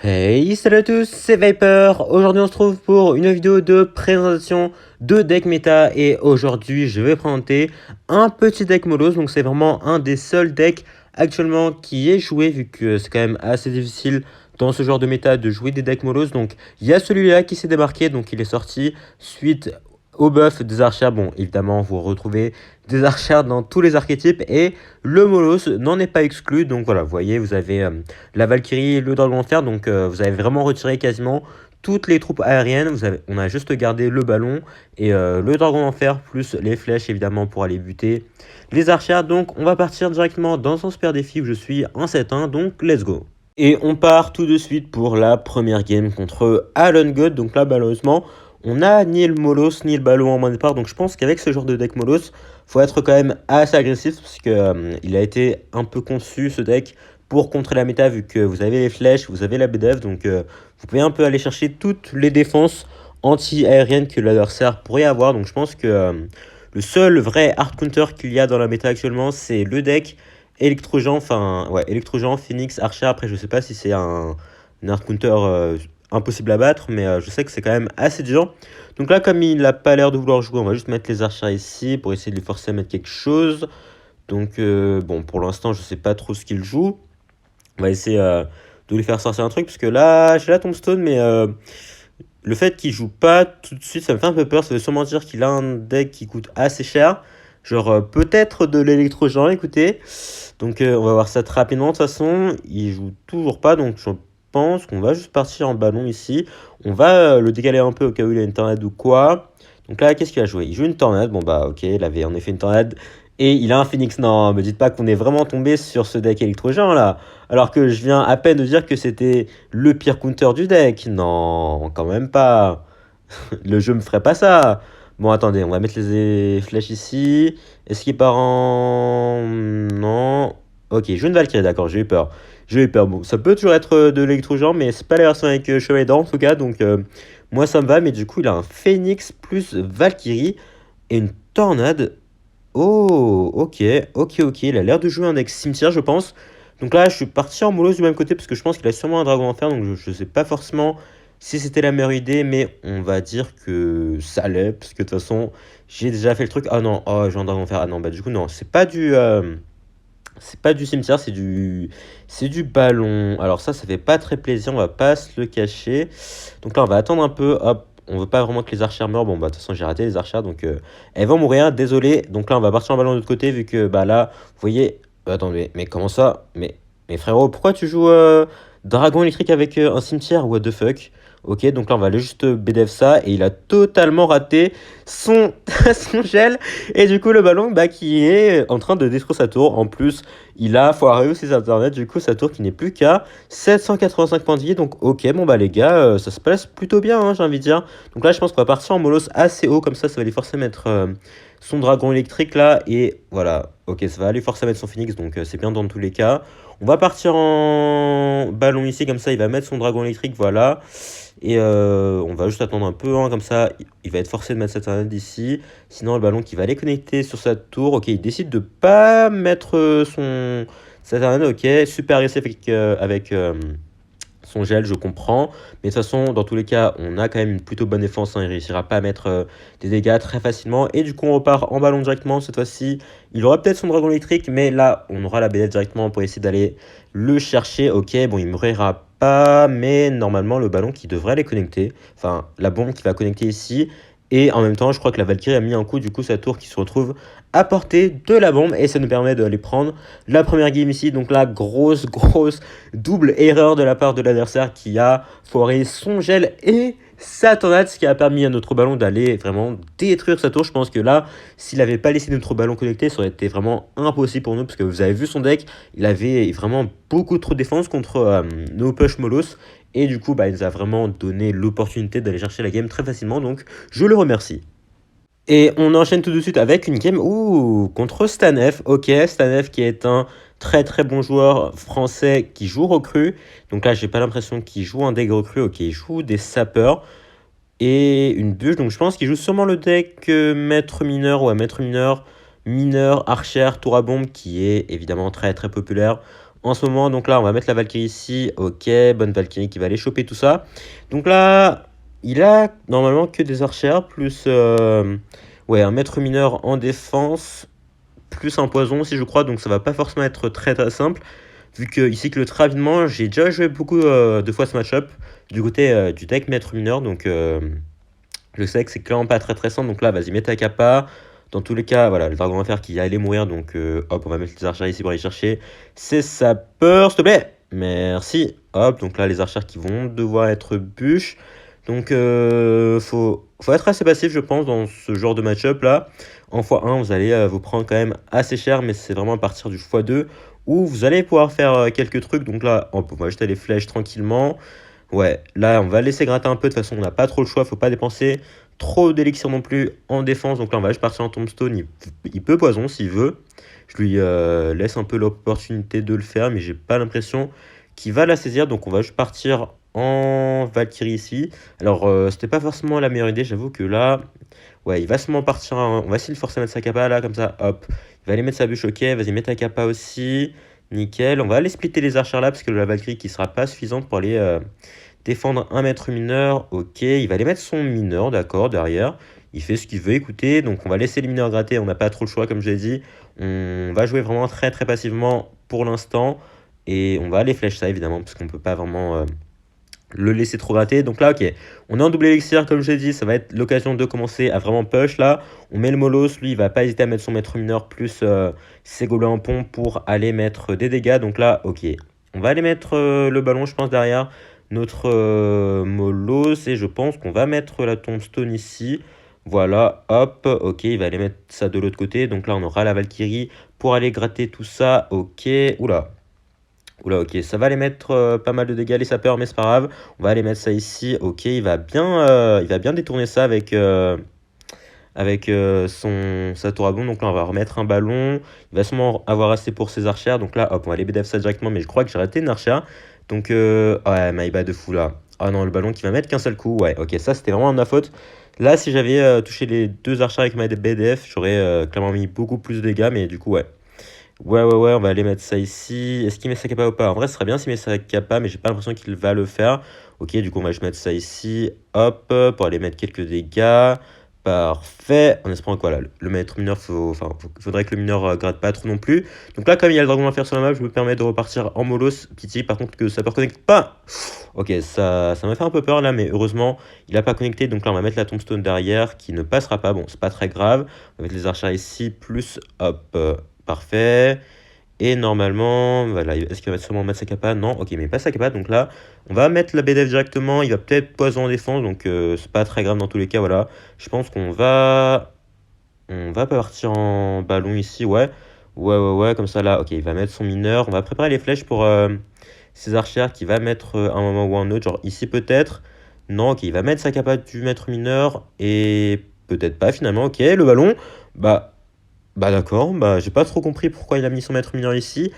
Hey, salut à tous, c'est Viper. Aujourd'hui, on se trouve pour une vidéo de présentation de deck méta. Et aujourd'hui, je vais présenter un petit deck Molos. Donc, c'est vraiment un des seuls decks actuellement qui est joué, vu que c'est quand même assez difficile dans ce genre de méta de jouer des decks Molos. Donc, il y a celui-là qui s'est démarqué. Donc, il est sorti suite au buff des archers. Bon, évidemment, vous retrouvez des archers dans tous les archétypes. Et le Molos n'en est pas exclu. Donc, voilà, vous voyez, vous avez la Valkyrie et le Dragon de Fer. Donc vous avez vraiment retiré quasiment toutes les troupes aériennes. On a juste gardé le ballon et le Dragon en Fer, plus les flèches évidemment pour aller buter les archers. Donc on va partir directement dans un super défi où je suis en 7-1. Donc let's go. Et on part tout de suite pour la première game contre Alon God. Donc là, malheureusement, on n'a ni le Molos ni le ballon en main de départ. Donc je pense qu'avec ce genre de deck Molos, faut être quand même assez agressif parce que il a été un peu conçu ce deck pour contrer la méta, vu que vous avez les flèches, vous avez la BDF. Donc vous pouvez un peu aller chercher toutes les défenses anti-aériennes que l'adversaire pourrait avoir. Donc je pense que le seul vrai hard counter qu'il y a dans la méta actuellement, c'est le deck Electrogent, enfin, ouais, Electrogent, Phoenix, Archer. Après, je sais pas si c'est un hard counter impossible à battre, mais je sais que c'est quand même assez dur. Donc là, comme il n'a pas l'air de vouloir jouer, on va juste mettre les archers ici pour essayer de les forcer à mettre quelque chose. Donc, bon, pour l'instant, je sais pas trop ce qu'il joue. On va essayer de lui faire sortir un truc, parce que là, j'ai la tombstone, mais le fait qu'il joue pas tout de suite, ça me fait un peu peur. Ça veut sûrement dire qu'il a un deck qui coûte assez cher. Genre, peut-être de l'électrogent, écoutez. Donc on va voir ça très rapidement. De toute façon, il joue toujours pas, donc je pense qu'on va juste partir en ballon ici. On va le décaler un peu au cas où il a une tornade ou quoi. Donc là, qu'est-ce qu'il a joué? Il joue une tornade. Bon bah ok, il avait en effet une tornade. Et il a un phoenix. Non, me dites pas qu'on est vraiment tombé sur ce deck électrogène là. Alors que je viens à peine de dire que c'était le pire counter du deck. Non, quand même pas. Le jeu me ferait pas ça. Bon, attendez, on va mettre les flèches ici. Est-ce qu'il part en... Non. Ok, je une Valkyrie, d'accord, j'ai eu peur. J'ai eu peur. Bon, ça peut toujours être de l'électro-genre, mais c'est pas la version avec Chevalier d'Or en tout cas. Donc, moi, ça me va. Mais du coup, il a un Phoenix plus Valkyrie et une Tornade. Oh, ok, ok. Il a l'air de jouer un deck cimetière, je pense. Donc là, je suis parti en mollo du même côté parce que je pense qu'il a sûrement un dragon en fer. Donc je sais pas forcément si c'était la meilleure idée, mais on va dire que ça l'est. Parce que de toute façon, j'ai déjà fait le truc. Ah non, oh, j'ai un dragon en fer. Ah non, bah du coup, non, c'est pas du cimetière, c'est du ballon. Alors ça fait pas très plaisir, on va pas se le cacher. Donc là, on va attendre un peu. Hop, on veut pas vraiment que les archères meurent. Bon, bah de toute façon, j'ai raté les archères, donc elles vont mourir, désolé. Donc là, on va partir en ballon de l'autre côté, vu que bah là, vous voyez... attendez, mais comment ça? Mais frérot, pourquoi tu joues dragon électrique avec un cimetière? What the fuck? Ok, donc là, on va aller juste BDF ça, et il a totalement raté son, son gel. Et du coup, le ballon bah, qui est en train de détruire sa tour. En plus, il a foiré aussi sa internet. Du coup, sa tour qui n'est plus qu'à 785 points de vie. Donc, ok, bon, bah, les gars, ça se passe plutôt bien, hein, j'ai envie de dire. Donc là, je pense qu'on va partir en molos assez haut. Comme ça va lui forcer à mettre son dragon électrique là. Et voilà, ok, ça va lui forcer à mettre son phoenix. Donc, c'est bien dans tous les cas. On va partir en ballon ici. Comme ça, il va mettre son dragon électrique. Voilà. Et on va juste attendre un peu, hein, comme ça, il va être forcé de mettre cette internet ici. Sinon, le ballon qui va aller connecter sur sa tour. Ok, il décide de pas mettre cette internet. Ok, super agressif avec son gel, je comprends. Mais de toute façon, dans tous les cas, on a quand même une plutôt bonne défense. Hein, il réussira pas à mettre des dégâts très facilement. Et du coup, on repart en ballon directement. Cette fois-ci, il aura peut-être son dragon électrique. Mais là, on aura la BF directement pour essayer d'aller le chercher. Ok, bon, il mourra pas. Mais normalement, le ballon qui devrait les connecter. Enfin, la bombe qui va connecter ici. Et en même temps, je crois que la Valkyrie a mis un coup, du coup, sa tour qui se retrouve à portée de la bombe. Et ça nous permet d'aller prendre la première game ici. Donc là, grosse double erreur de la part de l'adversaire qui a foiré son gel et sa tornade, ce qui a permis à notre ballon d'aller vraiment détruire sa tour. Je pense que là, s'il n'avait pas laissé notre ballon connecté, ça aurait été vraiment impossible pour nous, parce que vous avez vu son deck, il avait vraiment beaucoup trop de défense contre nos push molos. Et du coup, bah, il nous a vraiment donné l'opportunité d'aller chercher la game très facilement. Donc, je le remercie. Et on enchaîne tout de suite avec une game contre Stanef. Ok, Stanef qui est un très bon joueur français qui joue recrue. Donc là, j'ai pas l'impression qu'il joue un deck recrue. Ok, il joue des sapeurs et une bûche. Donc je pense qu'il joue sûrement le deck maître mineur. Ouais, maître mineur, archer, tour à bombe, qui est évidemment très populaire en ce moment. Donc là, on va mettre la Valkyrie ici. Ok, bonne Valkyrie qui va aller choper tout ça. Donc là, il a normalement que des archères, plus ouais, un maître mineur en défense, plus un poison aussi, je crois. Donc ça va pas forcément être très très simple. Vu que ici que le très rapidement, j'ai déjà joué beaucoup de fois ce match-up du côté du deck maître mineur. Donc je sais que c'est clairement pas très très simple. Donc là, vas-y, mets ta capa. Dans tous les cas, voilà, le dragon va faire qui allait mourir. Donc hop, on va mettre les archers ici pour aller chercher. C'est sa peur, s'il te plaît. Merci. Hop, donc là, les archers qui vont devoir être bûches. Donc faut être assez passif, je pense, dans ce genre de match-up là. En x1, vous allez vous prendre quand même assez cher, mais c'est vraiment à partir du x2 où vous allez pouvoir faire quelques trucs. Donc là, on va jeter les flèches tranquillement. Ouais, là, on va laisser gratter un peu. De toute façon, on n'a pas trop le choix. Faut pas dépenser trop d'élixir non plus en défense. Donc là, on va juste partir en tombstone. Il peut poison s'il veut. Je lui laisse un peu l'opportunité de le faire, mais j'ai pas l'impression qu'il va la saisir. Donc on va juste partir en Valkyrie ici. Alors, c'était pas forcément la meilleure idée. J'avoue que là, ouais, il va seulement partir. On va essayer de forcer à mettre sa capa là, comme ça. Hop. Il va aller mettre sa bûche. Ok, vas-y, mets ta capa aussi. Nickel. On va aller splitter les archers là, parce que la Valkyrie qui sera pas suffisante pour aller défendre un maître mineur. Ok, il va aller mettre son mineur, d'accord, derrière. Il fait ce qu'il veut, écouter. Donc on va laisser les mineurs gratter. On n'a pas trop le choix, comme je l'ai dit. On va jouer vraiment très très passivement pour l'instant. Et on va aller flèche ça, évidemment, parce qu'on peut pas vraiment le laisser trop gratter. Donc là, ok, on est en double élixir, comme je l'ai dit. Ça va être l'occasion de commencer à vraiment push. Là, on met le Molos. Lui, il va pas hésiter à mettre son maître mineur plus ses gobelins en pont pour aller mettre des dégâts. Donc là, ok, on va aller mettre le ballon, je pense, derrière notre Molos. Et je pense qu'on va mettre la tombstone ici. Voilà, hop, ok, il va aller mettre ça de l'autre côté. Donc là, on aura la Valkyrie pour aller gratter tout ça. Ok, oula. Oula, ok, ça va aller mettre pas mal de dégâts, les sapeurs, mais c'est pas grave. On va aller mettre ça ici. Ok, il va bien détourner ça avec sa tour à bombe. Donc là, on va remettre un ballon. Il va sûrement avoir assez pour ses archères. Donc là, hop, on va aller BDF ça directement. Mais je crois que j'ai raté une archère. Donc, ouais, my bad de fou là. Ah non, le ballon qui va mettre qu'un seul coup. Ouais, ok, ça c'était vraiment de ma faute. Là, si j'avais touché les deux archères avec ma BDF, j'aurais clairement mis beaucoup plus de dégâts. Mais du coup, ouais. Ouais, on va aller mettre ça ici. Est-ce qu'il met sa capa ou pas? En vrai, ce serait bien s'il met sa capa, mais j'ai pas l'impression qu'il va le faire. Ok, du coup, on va juste mettre ça ici. Hop, pour aller mettre quelques dégâts. Parfait. En espérant que voilà, le maître mineur, faudrait que le mineur gratte pas trop non plus. Donc là, comme il y a le dragon d'enfer sur la map, je me permets de repartir en molos. Pitié, par contre, que ça peut connecte pas. Ok, ça m'a fait un peu peur là, mais heureusement, il a pas connecté. Donc là, on va mettre la tombstone derrière qui ne passera pas. Bon, c'est pas très grave. On va mettre les archers ici, plus hop. Parfait. Et normalement, voilà, est-ce qu'il va sûrement mettre sa capa? Non, ok, mais pas sa capa. Donc là, on va mettre la BDF directement. Il va peut-être poison en défense, donc c'est pas très grave dans tous les cas. Voilà, je pense on va partir en ballon ici, ouais, comme ça là. Ok, il va mettre son mineur. On va préparer les flèches pour ses archères qui va mettre un moment ou un autre, genre ici peut-être. Non, ok, il va mettre sa capa du maître mineur et peut-être pas finalement. Ok, le ballon, bah. Bah d'accord, bah j'ai pas trop compris pourquoi il a mis son maître mineur ici,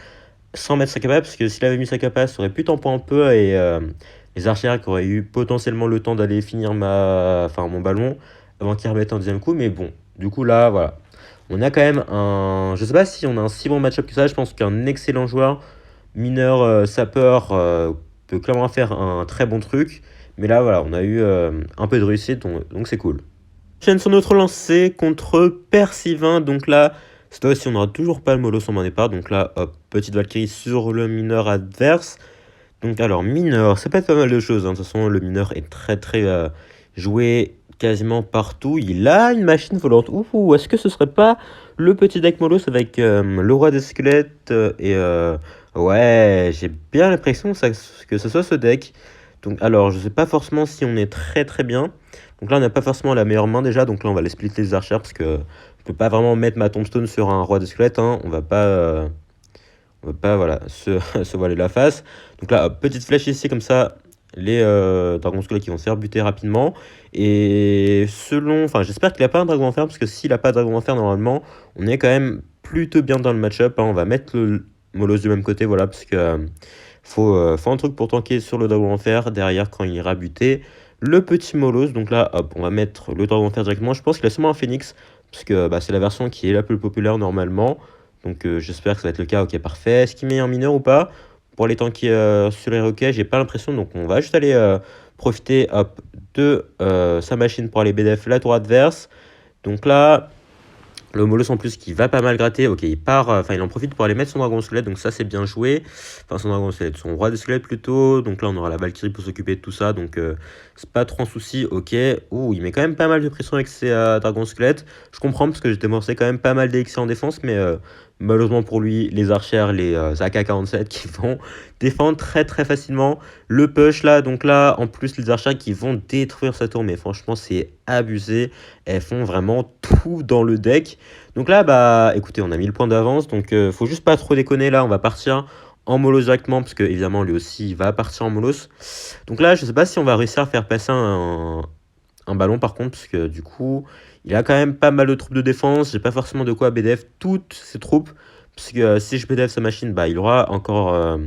sans mettre sa capa, parce que s'il avait mis sa capa, ça aurait pu tempo un peu, et les archères qui auraient eu potentiellement le temps d'aller finir mon ballon, avant qu'il remette un deuxième coup, mais bon, du coup là, voilà. On a quand même un... Je sais pas si on a un si bon match-up que ça, je pense qu'un excellent joueur, mineur, sapeur, peut clairement faire un très bon truc, mais là, voilà, on a eu un peu de réussite, donc c'est cool. Chaîne sur notre lancée contre Persivin. Donc là, cette fois-ci, on n'aura toujours pas le mollo sur mon départ. Donc là, hop, petite Valkyrie sur le mineur adverse. Donc alors, mineur, ça peut être pas mal de choses, hein. De toute façon, le mineur est très très joué quasiment partout. Il a une machine volante. Ouh, est-ce que ce serait pas le petit deck Molos avec le roi des squelettes ouais, j'ai bien l'impression que ce soit ce deck. Donc alors, je sais pas forcément si on est très très bien. Donc là, on n'a pas forcément la meilleure main déjà. Donc là, on va les split les archères parce que je peux pas vraiment mettre ma tombstone sur un roi des squelettes, hein. On va pas voilà, se voiler la face. Donc là, hop, petite flèche ici, comme ça, les dragons squelettes qui vont se faire buter rapidement. Et j'espère qu'il a pas un dragon enfer, parce que s'il a pas de dragon enfer, normalement, on est quand même plutôt bien dans le match-up, hein. On va mettre le Molos du même côté, voilà, parce que faut un truc pour tanker sur le dragon enfer, derrière quand il ira buter le petit Molos. Donc là, hop, on va mettre le dragon enfer directement. Je pense qu'il a sûrement un phénix, parce que bah, c'est la version qui est la plus populaire normalement. Donc j'espère que ça va être le cas. Ok, parfait. Est-ce qu'il met un mineur ou pas? Pour les tanker sur les roquets, j'ai pas l'impression. Donc on va juste aller profiter hop, de sa machine pour aller BDF la tour adverse. Donc là, le Molos en plus qui va pas mal gratter. Ok, il part, enfin il en profite pour aller mettre son dragon squelette. Donc ça c'est bien joué. Enfin son dragon squelette, son roi de squelette plutôt. Donc là on aura la Valkyrie pour s'occuper de tout ça. Donc c'est pas trop un souci. Ok. Ouh, il met quand même pas mal de pression avec ses dragons squelettes. Je comprends parce que j'ai dépensé quand même pas mal d'élixir en défense. Mais malheureusement pour lui, les archères, les AK-47 qui vont défendre très très facilement. Le push là, donc là en plus les archères qui vont détruire sa tour. Mais franchement c'est abusé. Elles font vraiment tout dans le deck. Donc là, bah écoutez, on a 1000 points d'avance. Donc faut juste pas trop déconner. Là, on va partir en molos directement. Parce que évidemment, lui aussi, il va partir en molos. Donc là, je sais pas si on va réussir à faire passer un ballon par contre. Parce que du coup, il a quand même pas mal de troupes de défense. J'ai pas forcément de quoi BDF toutes ses troupes. Parce que si je BDF sa machine, bah il aura encore.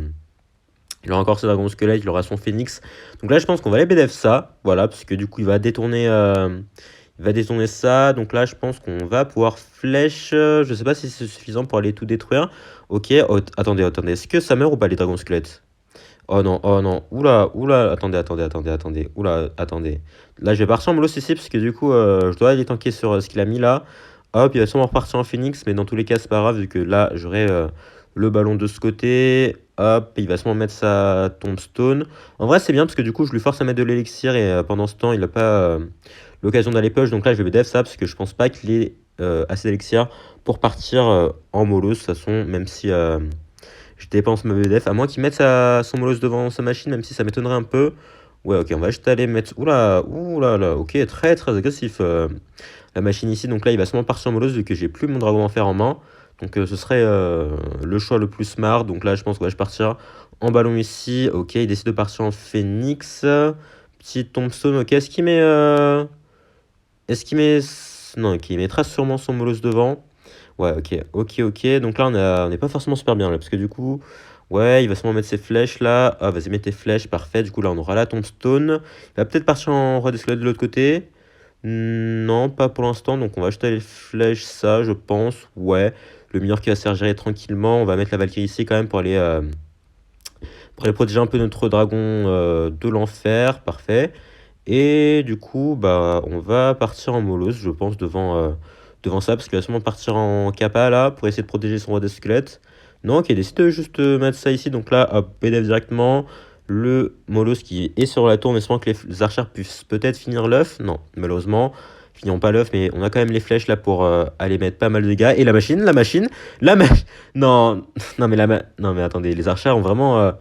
Il aura encore ses dragons squelettes, il aura son phoenix. Donc là, je pense qu'on va aller BDF ça. Voilà, parce que du coup, il va détourner ça. Donc là, je pense qu'on va pouvoir flèche. Je sais pas si c'est suffisant pour aller tout détruire. Ok, attendez. Est-ce que ça meurt ou pas les dragons squelettes? Oh non, oh non. Oula, oula. Attendez. Oula, attendez. Là, je vais partir en molos ici parce que du coup, je dois aller tanker sur ce qu'il a mis là. Hop, il va sûrement repartir en phoenix. Mais dans tous les cas, c'est pas grave vu que là, j'aurai le ballon de ce côté. Hop, il va sûrement mettre sa tombstone. En vrai, c'est bien parce que du coup, je lui force à mettre de l'élixir et pendant ce temps, il n'a pas l'occasion d'aller push. Donc là, je vais def ça parce que je pense pas qu'il ait assez d'élixir pour partir en molos. De toute façon, même si je dépense ma BDF, à moins qu'il mette son molos devant sa machine, même si ça m'étonnerait un peu. Ouais, ok, on va juste aller mettre. Oula, là, ok, très très agressif la machine ici. Donc là, il va seulement partir en molos vu que j'ai plus mon dragon en fer en main. Donc ce serait le choix le plus smart. Donc là, je pense que je partir en ballon ici. Ok, il décide de partir en phoenix. Petit tombstone, ok. Est-ce qu'il met. Non, ok, il mettra sûrement son molos devant. Ouais, ok. Donc là, on n'est pas forcément super bien là. Parce que du coup, ouais, il va sûrement mettre ses flèches là. Ah, vas-y, mets tes flèches, parfait. Du coup, là, on aura la tombstone. Il va peut-être partir en roi d'escalade de l'autre côté. Non, pas pour l'instant. Donc on va jeter les flèches, ça, je pense. Ouais, le mineur qui va se faire gérer tranquillement. On va mettre la Valkyrie ici quand même pour aller protéger un peu notre dragon de l'enfer. Parfait. Et du coup, bah, on va partir en molos, je pense, devant ça. Parce qu'il va sûrement partir en kappa là pour essayer de protéger son roi des squelettes. Non, ok, il décide de juste mettre ça ici. Donc là, hop, PDF directement. Le Molos qui est sur la tour, en espérant que les archères puissent peut-être finir l'œuf. Non, malheureusement, finiront pas l'œuf, mais on a quand même les flèches là pour aller mettre pas mal de dégâts. Et la machine. Non, non, mais attendez, les archères ont vraiment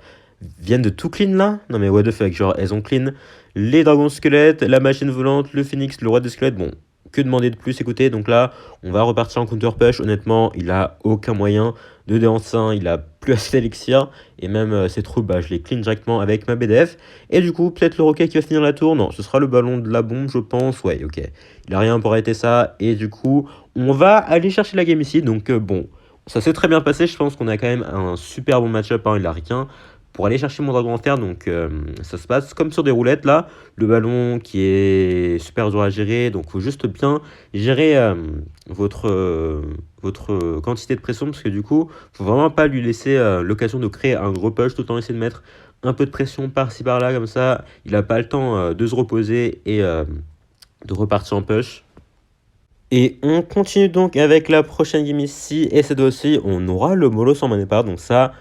viennent de tout clean là? Non, mais what the fuck, genre elles ont clean les dragons squelettes, la machine volante, le phoenix, le roi des squelettes. Bon, que demander de plus, écoutez. Donc là, on va repartir en counter push. Honnêtement, il a aucun moyen de déhancer, il a plus assez d'élixir. Et même ses troupes, bah, je les clean directement avec ma BDF. Et du coup, peut-être le roquet qui va finir la tour. Non, ce sera le ballon de la bombe, je pense. Ouais, ok. Il a rien pour arrêter ça. Et du coup, on va aller chercher la game ici. Donc bon, ça s'est très bien passé. Je pense qu'on a quand même un super bon match-up. Hein, il a rien pour aller chercher mon dragon en fer. Donc ça se passe comme sur des roulettes là. Le ballon qui est super dur à gérer. Donc il faut juste bien gérer votre quantité de pression. Parce que du coup, faut vraiment pas lui laisser l'occasion de créer un gros push. Tout en essayer de mettre un peu de pression par-ci par-là. Comme ça, il n'a pas le temps de se reposer et de repartir en push. Et on continue donc avec la prochaine game ici. Et cette fois-ci, on aura le Molos en main départ. Donc ça,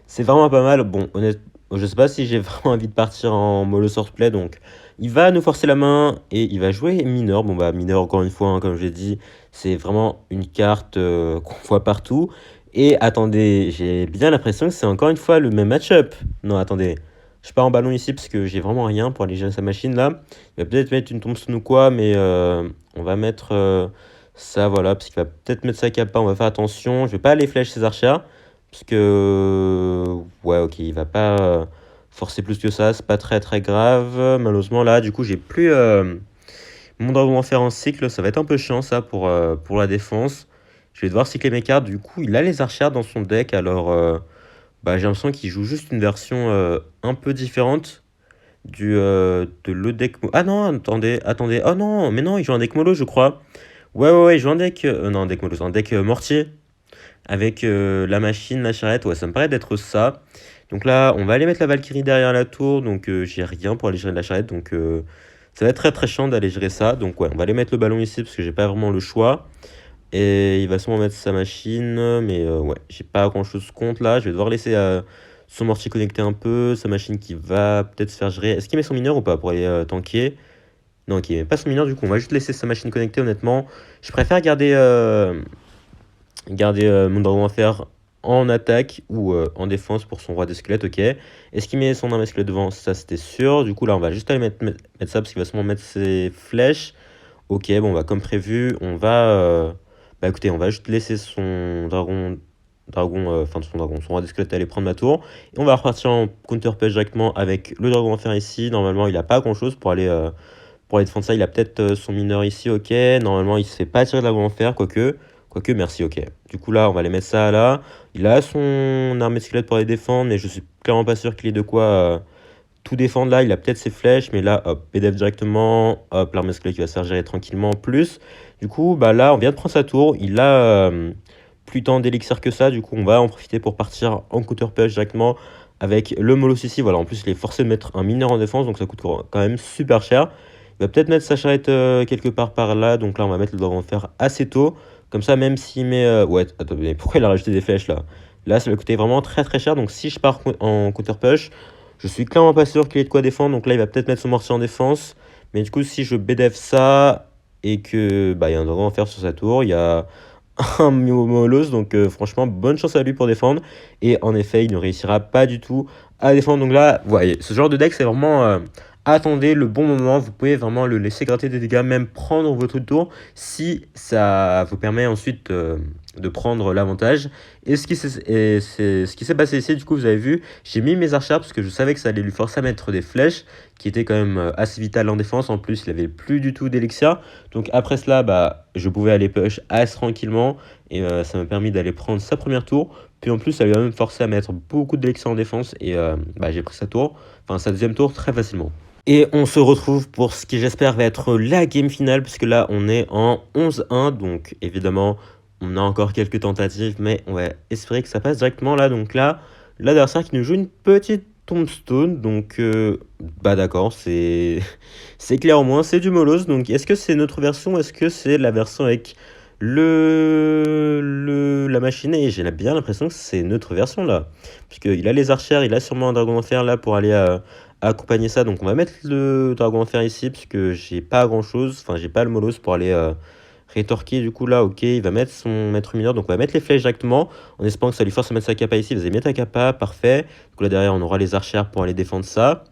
c'est vraiment pas mal. Bon, honnêtement, je sais pas si j'ai vraiment envie de partir en Molos Horseplay. Donc, il va nous forcer la main et il va jouer mineur. Bon, bah, mineur, encore une fois, hein, comme je l'ai dit, c'est vraiment une carte qu'on voit partout. Et attendez, j'ai bien l'impression que c'est encore une fois le même match-up. Non, attendez. Je pars en ballon ici parce que j'ai vraiment rien pour aller gérer sa machine là. Il va peut-être mettre une tombstone ou quoi, mais on va mettre ça, voilà, parce qu'il va peut-être mettre sa capa. On va faire attention. Je vais pas aller flèche ses archers. Parce que, ouais, ok, il va pas forcer plus que ça, c'est pas très très grave. Malheureusement, là, du coup, j'ai plus mon dragon en fer en cycle, ça va être un peu chiant ça pour la défense. Je vais devoir cycler mes cartes, du coup, il a les archères dans son deck, alors bah, j'ai l'impression qu'il joue juste une version un peu différente de le deck. Ah non, attendez, oh non, mais non, il joue un deck mollo, je crois. Ouais, il joue un deck, non, un deck mollo, c'est un deck mortier. avec la machine, la charrette. Ouais, ça me paraît d'être ça. Donc là, on va aller mettre la Valkyrie derrière la tour. Donc j'ai rien pour aller gérer la charrette. Donc ça va être très très chiant d'aller gérer ça. Donc ouais, on va aller mettre le ballon ici parce que j'ai pas vraiment le choix. Et il va sûrement mettre sa machine. Mais ouais, j'ai pas grand chose contre là. Je vais devoir laisser son mortier connecté un peu. Sa machine qui va peut-être se faire gérer. Est-ce qu'il met son mineur ou pas pour aller tanker? Non, ok, pas son mineur du coup. On va juste laisser sa machine connectée honnêtement. Je préfère garder mon dragon à fer en attaque ou en défense pour son roi des squelettes, ok. Est-ce qu'il met son arme squelette devant? Ça, c'était sûr. Du coup, là, on va juste aller mettre ça parce qu'il va sûrement mettre ses flèches. Ok, bon, bah, comme prévu, on va... Bah, écoutez, on va juste laisser son son roi des squelettes aller prendre ma tour. Et on va repartir en counter-push directement avec le dragon à fer ici. Normalement, il a pas grand-chose pour aller défendre ça. Il a peut-être son mineur ici, ok. Normalement, il se fait pas tirer de dragon en fer, quoique. Quoique, merci, ok. Du coup, là, on va les mettre ça là. Il a son armée de squelette pour les défendre, mais je suis clairement pas sûr qu'il ait de quoi tout défendre là. Il a peut-être ses flèches, mais là, hop, PDF directement. Hop, l'armée de squelette qui va se faire gérer tranquillement en plus. Du coup, bah là, on vient de prendre sa tour. Il a plus tant d'élixir que ça. Du coup, on va en profiter pour partir en counter push directement avec le Molos ici. Voilà, en plus, il est forcé de mettre un mineur en défense, donc ça coûte quand même super cher. Il va peut-être mettre sa charrette quelque part par là. Donc là, on va mettre le dragon de fer assez tôt. Comme ça, même s'il met... Ouais, attends, mais pourquoi il a rajouté des flèches là? Là, ça va coûter vraiment très très cher. Donc si je pars en counter push, je suis clairement pas sûr qu'il ait de quoi défendre. Donc là, il va peut-être mettre son mortier en défense. Mais du coup, si je BDF ça et que bah, il y a un dragon à fer sur sa tour, il y a un Molos. Donc franchement, bonne chance à lui pour défendre. Et en effet, il ne réussira pas du tout à défendre. Donc là, vous voyez, ce genre de deck, c'est vraiment... attendez le bon moment, vous pouvez vraiment le laisser gratter des dégâts, même prendre votre tour, si ça vous permet ensuite de prendre l'avantage. Et ce qui s'est passé ici, du coup, vous avez vu, j'ai mis mes archers parce que je savais que ça allait lui forcer à mettre des flèches, qui étaient quand même assez vitales en défense. En plus, il avait plus du tout d'élixir. Donc après cela, bah, je pouvais aller push assez tranquillement, et ça m'a permis d'aller prendre sa première tour. Puis en plus, ça lui a même forcé à mettre beaucoup d'élixir en défense, et bah, j'ai pris sa tour, enfin sa deuxième tour très facilement. Et on se retrouve pour ce qui j'espère va être la game finale, puisque là on est en 11-1, donc évidemment on a encore quelques tentatives, mais on va espérer que ça passe directement là. Donc là, l'adversaire qui nous joue une petite tombstone, donc bah d'accord, c'est clair au moins, c'est du Molos. Donc est-ce que c'est notre version, est-ce que c'est la version avec la machine? Et j'ai bien l'impression que c'est notre version là, puisqu'il a les archères, il a sûrement un dragon d'enfer là pour aller accompagner ça. Donc on va mettre le dragon de fer ici parce que j'ai pas grand chose, enfin j'ai pas le Molos pour aller rétorquer. Du coup là, ok, il va mettre son maître mineur, donc on va mettre les flèches directement en espérant que ça lui force à mettre sa capa ici. Vous allez mettre la capa, parfait. Donc là derrière on aura les archères pour aller défendre ça.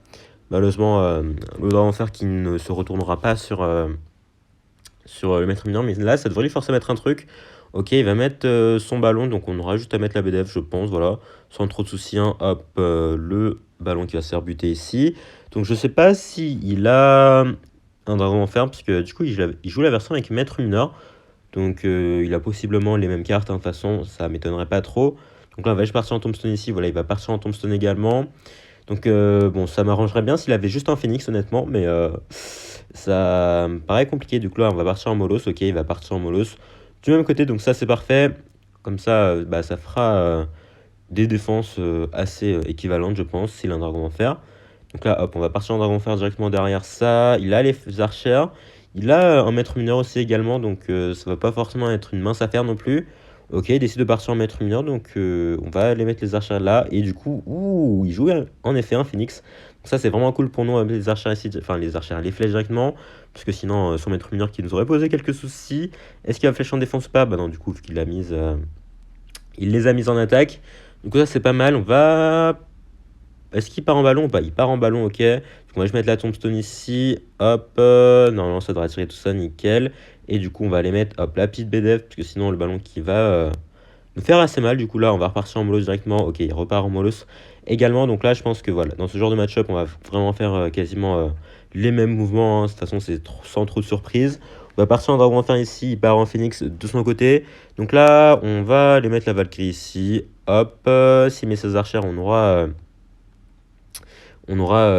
Malheureusement le dragon de fer qui ne se retournera pas sur le maître mineur, mais là ça devrait lui forcer à mettre un truc. Ok, il va mettre son ballon, donc on aura juste à mettre la BDF, je pense, voilà, sans trop de soucis, hein. Hop, le ballon qui va se faire buter ici. Donc je sais pas si il a un dragon en fer, parce que du coup il joue la version avec maître mineur, donc il a possiblement les mêmes cartes, hein, de toute façon, ça m'étonnerait pas trop. Donc là on va juste partir en tombstone ici, voilà, il va partir en tombstone également. Donc bon, ça m'arrangerait bien s'il avait juste un phoenix honnêtement, mais ça me paraît compliqué. Du coup là on va partir en Molos, ok, il va partir en Molos du même côté, donc ça c'est parfait. Comme ça, bah, ça fera des défenses assez équivalentes, je pense, s'il a un dragon en fer. Donc là, hop, on va partir en dragon en fer directement derrière ça. Il a les archers, il a un maître mineur aussi également, donc ça va pas forcément être une mince affaire non plus. Ok, il décide de partir en maître mineur, donc on va aller mettre les archers là. Et du coup, ouh, il joue en effet un phoenix. Donc ça c'est vraiment cool pour nous, les archers ici, enfin les archers, les flèches directement. Parce que sinon, son maître mineur qui nous aurait posé quelques soucis. Est-ce qu'il va flèche en défense ou pas? Bah non, du coup, vu qu'il l'a mise, il les a mises en attaque. Du coup, ça c'est pas mal. On va... Est-ce qu'il part en ballon ou pas? Il part en ballon, ok. Donc on va juste mettre la tombstone ici. Hop, normalement ça devrait attirer tout ça, nickel. Et du coup, on va aller mettre, hop, la petite BDF, parce que sinon le ballon qui va nous faire assez mal. Du coup, là, on va repartir en Molos directement. Ok, il repart en Molos également. Donc là, je pense que voilà, dans ce genre de match-up, on va vraiment faire quasiment les mêmes mouvements, hein. De toute façon, c'est sans trop de surprise. On va partir en dragon enfin ici, il part en phoenix de son côté. Donc là, on va aller mettre la Valkyrie ici. Hop, s'il met ses archères, on aura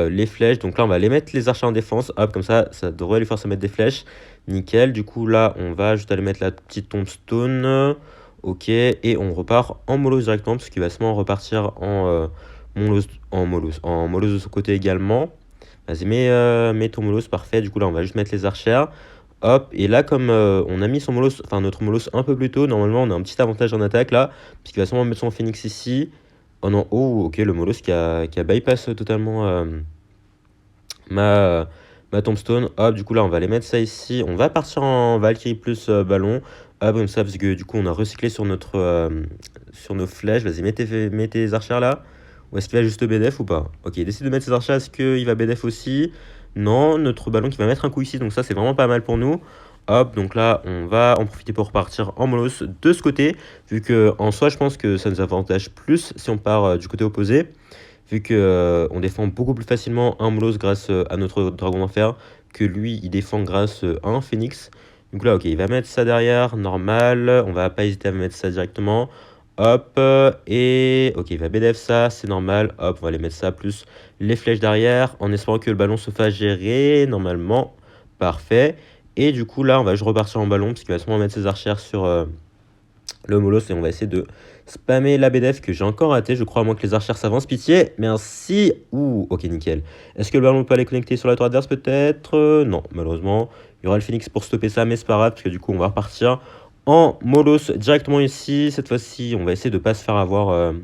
les flèches. Donc là, on va les mettre les archers en défense. Hop, comme ça devrait lui forcer à mettre des flèches. Nickel. Du coup, là, on va juste aller mettre la petite tombstone. Ok, et on repart en molosses directement, parce qu'il va seulement repartir en molosse de son côté également. Vas-y, mets ton molosse, parfait. Du coup, là, on va juste mettre les archères. Hop, et là, comme on a mis son molosse, enfin notre molosse un peu plus tôt, normalement, on a un petit avantage en attaque là, puisqu'il va sûrement mettre son phoenix ici. Oh non, oh, ok, le molosse qui a bypass totalement ma, ma tombstone. Hop, du coup, là, on va aller mettre ça ici. On va partir en Valkyrie plus ballon. Hop, comme ça, parce que du coup, on a recyclé sur sur nos flèches. Vas-y, mets tes archères là. Ou est-ce qu'il va juste BDF ou pas? Ok, il décide de mettre ses archères. Est-ce qu'il va BDF aussi? Non, notre ballon qui va mettre un coup ici. Donc ça, c'est vraiment pas mal pour nous. Hop, donc là, on va en profiter pour repartir en molosse de ce côté. Vu que en soi, je pense que ça nous avantage plus si on part du côté opposé. Vu que on défend beaucoup plus facilement un molosse grâce à notre dragon d'enfer que lui, il défend grâce à un phénix. Donc là, ok, il va mettre ça derrière, normal. On va pas hésiter à mettre ça directement. Hop, et ok, il va BDF ça, c'est normal. Hop, on va aller mettre ça plus les flèches derrière en espérant que le ballon se fasse gérer normalement. Parfait. Et du coup, là, on va juste repartir en ballon parce qu'il va sûrement mettre ses archères sur le molosse et on va essayer de spammer la BDF que j'ai encore raté. Je crois à moins que les archères s'avancent. Pitié. Merci. Ouh, ok, nickel. Est-ce que le ballon peut aller connecter sur la tour adverse peut-être Non, malheureusement. Il y aura le Phoenix pour stopper ça, mais c'est pas grave parce que du coup, on va repartir en molosse directement ici. Cette fois-ci, on va essayer de ne pas se faire avoir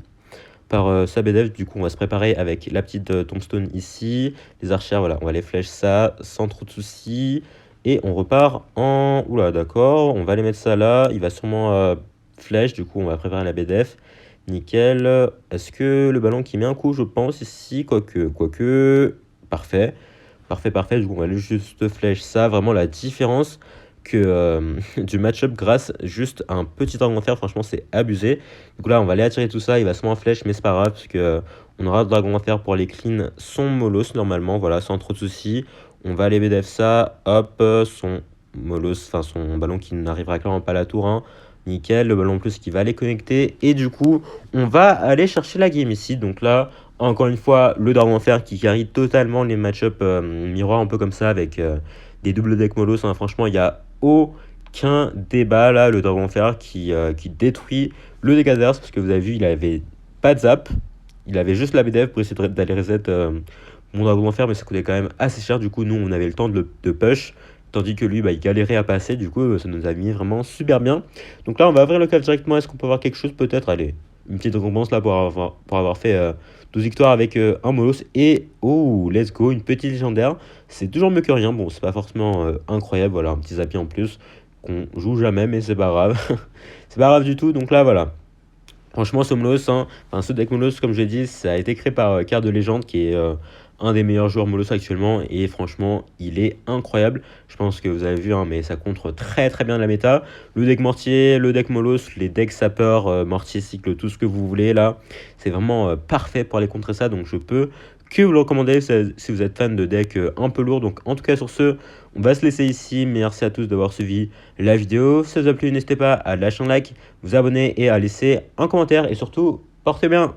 par sa BDF. Du coup, on va se préparer avec la petite tombstone ici. Les archères, voilà, on va les flèches ça sans trop de soucis. Et on repart en... Oula, d'accord. On va aller mettre ça là. Il va sûrement flèche. Du coup, on va préparer la BDF. Nickel. Est-ce que le ballon qui met un coup, je pense, ici, quoique... Parfait. Parfait, parfait. Du coup, on va aller juste flèche ça. Vraiment, la différence que du match-up grâce juste à un petit dragon d'enfer, franchement, c'est abusé. Du coup, là, on va aller attirer tout ça. Il va sûrement flèche, mais c'est pas grave, parce que on aura le dragon d'enfer pour aller clean son molosse, normalement. Voilà, sans trop de soucis. On va aller BDF ça. Hop, son molosse, enfin, son ballon qui n'arrivera clairement pas à la tour, hein. Nickel, le ballon plus qui va aller connecter. Et du coup, on va aller chercher la game ici. Donc là, encore une fois, le Dragon Enfer qui carry totalement les match-up miroirs un peu comme ça avec des doubles decks molosses, hein. Franchement, il n'y a aucun débat là. Le Dragon Enfer qui détruit le deck adverse parce que vous avez vu, il avait pas de zap. Il avait juste la BDF pour essayer d'aller reset mon Dragon Enfer, mais ça coûtait quand même assez cher. Du coup, nous, on avait le temps de push. Tandis que lui, bah, il galérait à passer. Du coup, ça nous a mis vraiment super bien. Donc là, on va ouvrir le cave directement. Est-ce qu'on peut avoir quelque chose peut-être? Allez, une petite récompense là pour avoir fait 12 victoires avec un molosse. Et oh, let's go, une petite légendaire. C'est toujours mieux que rien. Bon, c'est pas forcément incroyable. Voilà, un petit zappy en plus qu'on joue jamais, mais c'est pas grave. C'est pas grave du tout. Donc là, voilà. Franchement, ce Molosse, hein, enfin, ce deck Molosse, comme je l'ai dit, ça a été créé par Carte de Légende, qui est un des meilleurs joueurs Molosse actuellement. Et franchement, il est incroyable. Je pense que vous avez vu, hein, mais ça contre très très bien la méta. Le deck Mortier, le deck Molosse, les decks Sapeur, Mortier, Cycle, tout ce que vous voulez là. C'est vraiment parfait pour aller contrer ça. Donc je peux que vous le recommander si vous êtes fan de decks un peu lourds. Donc en tout cas, sur ce, on va se laisser ici. Merci à tous d'avoir suivi la vidéo. Si ça vous a plu, n'hésitez pas à lâcher un like, vous abonner et à laisser un commentaire. Et surtout, portez bien.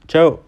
Ciao.